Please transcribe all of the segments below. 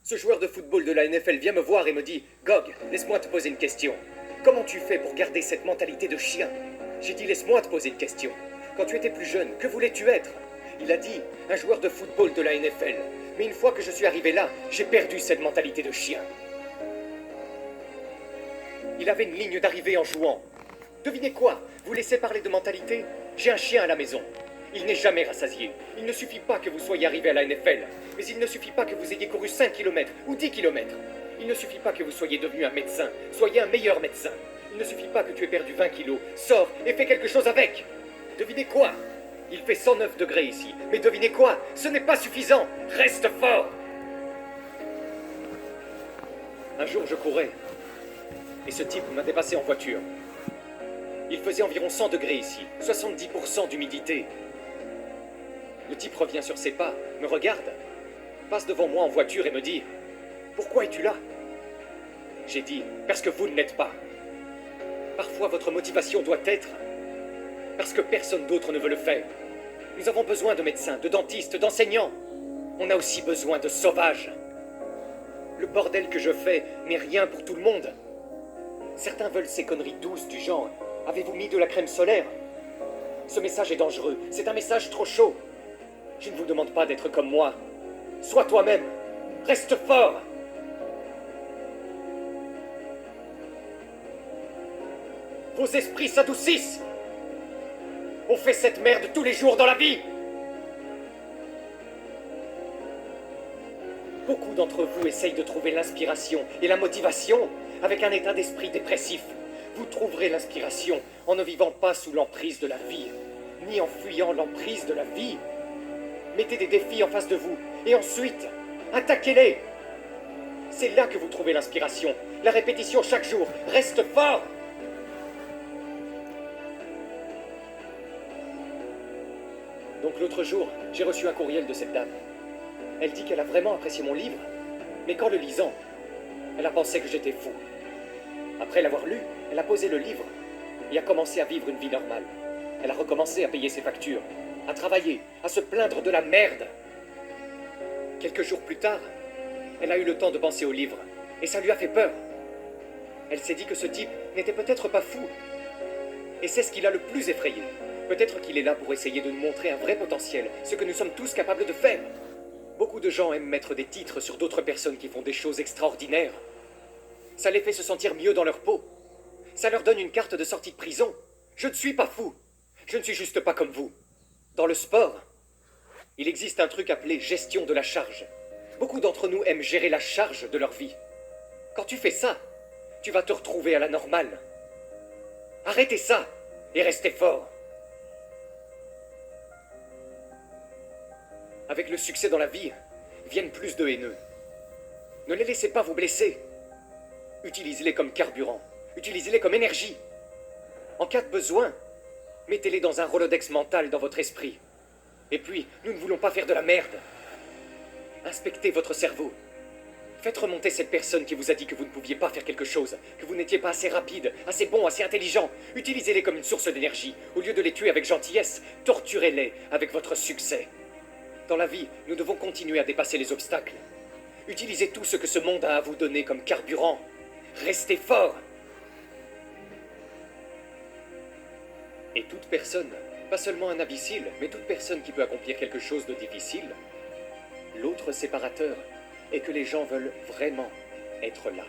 Ce joueur de football de la NFL vient me voir et me dit « Gog, laisse-moi te poser une question. Comment tu fais pour garder cette mentalité de chien ?» J'ai dit « Laisse-moi te poser une question. Quand tu étais plus jeune, que voulais-tu être ?» Il a dit « Un joueur de football de la NFL. Mais une fois que je suis arrivé là, j'ai perdu cette mentalité de chien. » Il avait une ligne d'arrivée en jouant. Devinez quoi? Vous laissez parler de mentalité? J'ai un chien à la maison. Il n'est jamais rassasié. Il ne suffit pas que vous soyez arrivé à la NFL, mais il ne suffit pas que vous ayez couru 5 km ou 10 km. Il ne suffit pas que vous soyez devenu un médecin. Soyez un meilleur médecin. Il ne suffit pas que tu aies perdu 20 kilos. Sors et fais quelque chose avec. Devinez quoi? Il fait 109 degrés ici. Mais devinez quoi? Ce n'est pas suffisant. Reste fort. Un jour, je courais. Et ce type m'a dépassé en voiture. Il faisait environ 100 degrés ici. 70% d'humidité. Le type revient sur ses pas, me regarde, passe devant moi en voiture et me dit « Pourquoi es-tu là ?» J'ai dit « Parce que vous ne l'êtes pas. Parfois votre motivation doit être parce que personne d'autre ne veut le faire. Nous avons besoin de médecins, de dentistes, d'enseignants. On a aussi besoin de sauvages. Le bordel que je fais n'est rien pour tout le monde. Certains veulent ces conneries douces du genre « Avez-vous mis de la crème solaire ?» Ce message est dangereux, c'est un message trop chaud. Je ne vous demande pas d'être comme moi. Sois toi-même. Reste fort. Vos esprits s'adoucissent. On fait cette merde tous les jours dans la vie. Beaucoup d'entre vous essayent de trouver l'inspiration et la motivation avec un état d'esprit dépressif. Vous trouverez l'inspiration en ne vivant pas sous l'emprise de la vie, ni en fuyant l'emprise de la vie. Mettez des défis en face de vous, et ensuite, attaquez-les. C'est là que vous trouvez l'inspiration. La répétition chaque jour. Reste fort. Donc l'autre jour, j'ai reçu un courriel de cette dame. Elle dit qu'elle a vraiment apprécié mon livre, mais qu'en le lisant, elle a pensé que j'étais fou. Après l'avoir lu, elle a posé le livre et a commencé à vivre une vie normale. Elle a recommencé à payer ses factures, à travailler, à se plaindre de la merde. Quelques jours plus tard, elle a eu le temps de penser au livre, et ça lui a fait peur. Elle s'est dit que ce type n'était peut-être pas fou. Et c'est ce qui l'a le plus effrayé. Peut-être qu'il est là pour essayer de nous montrer un vrai potentiel, ce que nous sommes tous capables de faire. Beaucoup de gens aiment mettre des titres sur d'autres personnes qui font des choses extraordinaires. Ça les fait se sentir mieux dans leur peau. Ça leur donne une carte de sortie de prison. Je ne suis pas fou. Je ne suis juste pas comme vous. Dans le sport, il existe un truc appelé gestion de la charge. Beaucoup d'entre nous aiment gérer la charge de leur vie. Quand tu fais ça, tu vas te retrouver à la normale. Arrêtez ça et restez fort. Avec le succès dans la vie, viennent plus de haineux. Ne les laissez pas vous blesser. Utilisez-les comme carburant. Utilisez-les comme énergie. En cas de besoin, mettez-les dans un Rolodex mental dans votre esprit. Et puis, nous ne voulons pas faire de la merde. Inspectez votre cerveau. Faites remonter cette personne qui vous a dit que vous ne pouviez pas faire quelque chose, que vous n'étiez pas assez rapide, assez bon, assez intelligent. Utilisez-les comme une source d'énergie. Au lieu de les tuer avec gentillesse, torturez-les avec votre succès. Dans la vie, nous devons continuer à dépasser les obstacles. Utilisez tout ce que ce monde a à vous donner comme carburant. Restez fort. Et toute personne, pas seulement un imbécile, mais toute personne qui peut accomplir quelque chose de difficile, l'autre séparateur est que les gens veulent vraiment être là.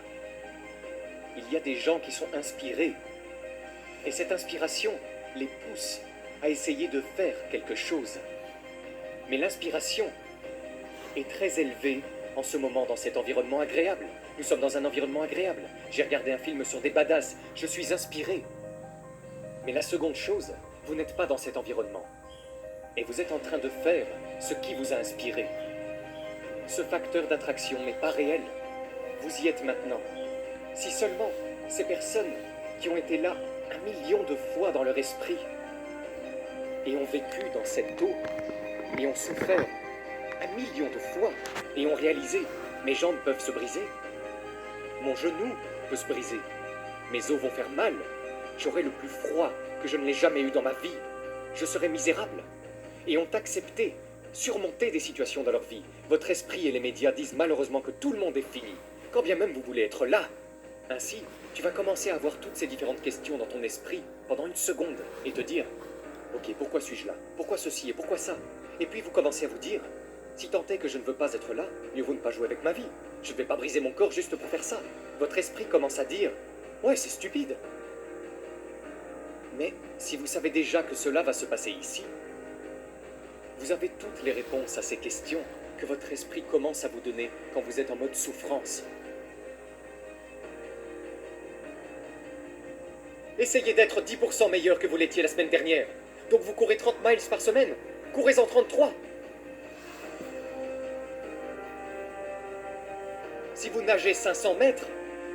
Il y a des gens qui sont inspirés, et cette inspiration les pousse à essayer de faire quelque chose. Mais l'inspiration est très élevée en ce moment dans cet environnement agréable. Nous sommes dans un environnement agréable. J'ai regardé un film sur des badass, je suis inspiré. Mais la seconde chose, vous n'êtes pas dans cet environnement. Et vous êtes en train de faire ce qui vous a inspiré. Ce facteur d'attraction n'est pas réel. Vous y êtes maintenant. Si seulement ces personnes qui ont été là 1 million de fois dans leur esprit et ont vécu dans cette eau et ont souffert 1 million de fois et ont réalisé mes jambes peuvent se briser, mon genou peut se briser, mes os vont faire mal, j'aurai le plus froid que je ne l'ai jamais eu dans ma vie, je serai misérable, et ont accepté surmonter des situations dans leur vie. Votre esprit et les médias disent malheureusement que tout le monde est fini, quand bien même vous voulez être là. Ainsi, tu vas commencer à avoir toutes ces différentes questions dans ton esprit pendant une seconde et te dire « Ok, pourquoi suis-je là? Pourquoi ceci et pourquoi ça ?» Et puis vous commencez à vous dire « Si tant est que je ne veux pas être là, mieux vaut ne pas jouer avec ma vie. Je ne vais pas briser mon corps juste pour faire ça. » Votre esprit commence à dire « Ouais, c'est stupide. » Mais si vous savez déjà que cela va se passer ici, vous avez toutes les réponses à ces questions que votre esprit commence à vous donner quand vous êtes en mode souffrance. Essayez d'être 10% meilleur que vous l'étiez la semaine dernière. Donc vous courez 30 miles par semaine. Courez-en 33. Si vous nagez 500 mètres,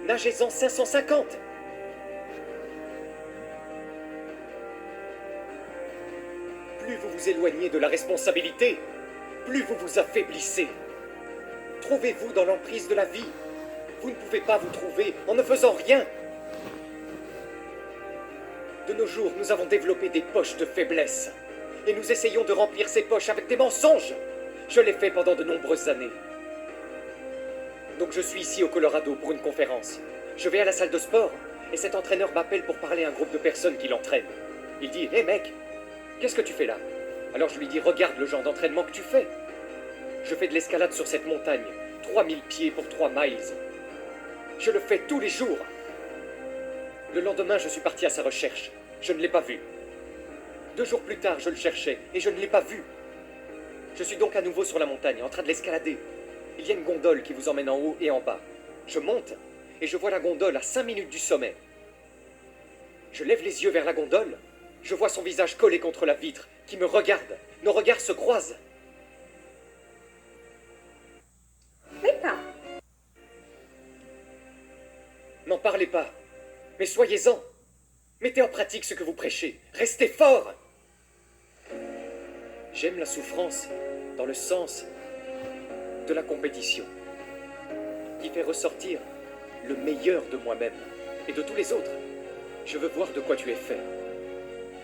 nagez-en 550. Plus vous vous éloignez de la responsabilité, plus vous vous affaiblissez. Trouvez-vous dans l'emprise de la vie. Vous ne pouvez pas vous trouver en ne faisant rien. De nos jours, nous avons développé des poches de faiblesse. Et nous essayons de remplir ces poches avec des mensonges. Je l'ai fait pendant de nombreuses années. Donc je suis ici au Colorado pour une conférence. Je vais à la salle de sport, et cet entraîneur m'appelle pour parler à un groupe de personnes qui l'entraînent. Il dit « Hé mec, qu'est-ce que tu fais là ?» Alors je lui dis « Regarde le genre d'entraînement que tu fais. Je fais de l'escalade sur cette montagne, 3000 pieds pour 3 miles. Je le fais tous les jours. » Le lendemain, je suis parti à sa recherche. Je ne l'ai pas vu. 2 jours plus tard, je le cherchais, et je ne l'ai pas vu. Je suis donc à nouveau sur la montagne, en train de l'escalader. Il y a une gondole qui vous emmène en haut et en bas. Je monte, et je vois la gondole à 5 minutes du sommet. Je lève les yeux vers la gondole. Je vois son visage collé contre la vitre, qui me regarde. Nos regards se croisent. Pas. N'en parlez pas. Mais soyez-en. Mettez en pratique ce que vous prêchez. Restez fort. J'aime la souffrance dans le sens de la compétition, qui fait ressortir le meilleur de moi-même et de tous les autres. Je veux voir de quoi tu es fait.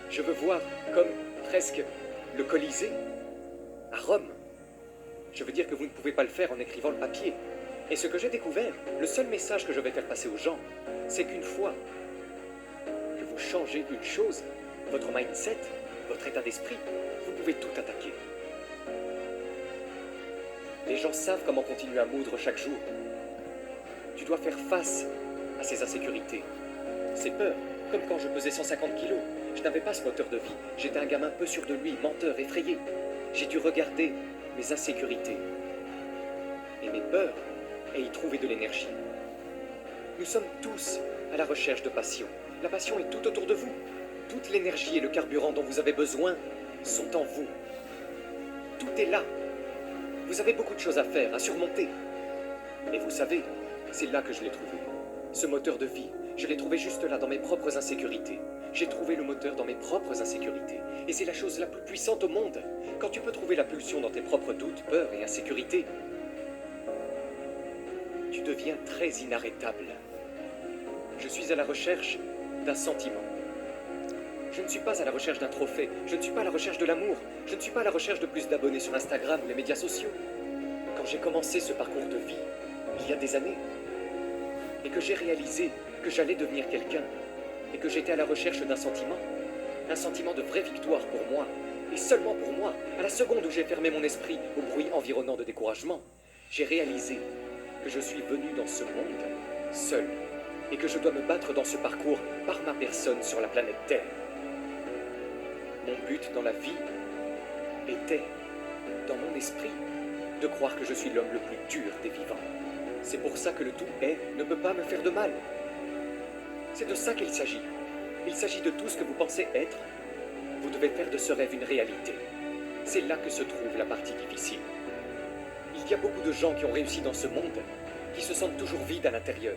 Je veux voir comme presque le Colisée à Rome. Je veux dire que vous ne pouvez pas le faire en écrivant le papier. Et ce que j'ai découvert, le seul message que je vais faire passer aux gens, c'est qu'une fois que vous changez une chose, votre mindset, votre état d'esprit, vous pouvez tout attaquer. Les gens savent comment continuer à moudre chaque jour. Tu dois faire face à ces insécurités, ces peurs, comme quand je pesais 150 kilos. Je n'avais pas ce moteur de vie. J'étais un gamin peu sûr de lui, menteur, effrayé. J'ai dû regarder mes insécurités et mes peurs et y trouver de l'énergie. Nous sommes tous à la recherche de passion. La passion est tout autour de vous. Toute l'énergie et le carburant dont vous avez besoin sont en vous. Tout est là. Vous avez beaucoup de choses à faire, à surmonter. Et vous savez, c'est là que je l'ai trouvé. Ce moteur de vie, je l'ai trouvé juste là, dans mes propres insécurités. J'ai trouvé le moteur dans mes propres insécurités. Et c'est la chose la plus puissante au monde. Quand tu peux trouver la pulsion dans tes propres doutes, peurs et insécurités, tu deviens très inarrêtable. Je suis à la recherche d'un sentiment. Je ne suis pas à la recherche d'un trophée. Je ne suis pas à la recherche de l'amour. Je ne suis pas à la recherche de plus d'abonnés sur Instagram ou les médias sociaux. Quand j'ai commencé ce parcours de vie, il y a des années, et que j'ai réalisé que j'allais devenir quelqu'un, et que j'étais à la recherche d'un sentiment de vraie victoire pour moi, et seulement pour moi, à la seconde où j'ai fermé mon esprit au bruit environnant de découragement, j'ai réalisé que je suis venu dans ce monde seul, et que je dois me battre dans ce parcours par ma personne sur la planète Terre. Mon but dans la vie était, dans mon esprit, de croire que je suis l'homme le plus dur des vivants. C'est pour ça que le tout est ne peut pas me faire de mal. C'est de ça qu'il s'agit. Il s'agit de tout ce que vous pensez être. Vous devez faire de ce rêve une réalité. C'est là que se trouve la partie difficile. Il y a beaucoup de gens qui ont réussi dans ce monde, qui se sentent toujours vides à l'intérieur.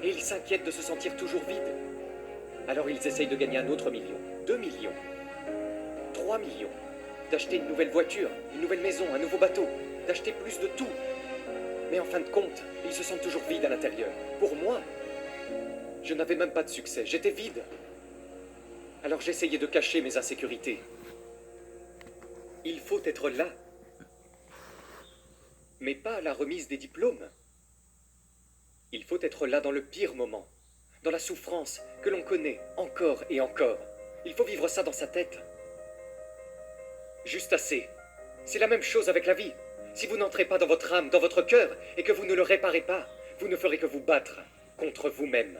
Et ils s'inquiètent de se sentir toujours vides. Alors ils essayent de gagner un autre million, 2 millions, 3 millions, d'acheter une nouvelle voiture, une nouvelle maison, un nouveau bateau, d'acheter plus de tout. Mais en fin de compte, ils se sentent toujours vides à l'intérieur. Pour moi, je n'avais même pas de succès, j'étais vide. Alors j'essayais de cacher mes insécurités. Il faut être là, mais pas à la remise des diplômes. Il faut être là dans le pire moment, dans la souffrance que l'on connaît encore et encore. Il faut vivre ça dans sa tête. Juste assez. C'est la même chose avec la vie. Si vous n'entrez pas dans votre âme, dans votre cœur, et que vous ne le réparez pas, vous ne ferez que vous battre contre vous-même.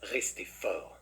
Restez fort.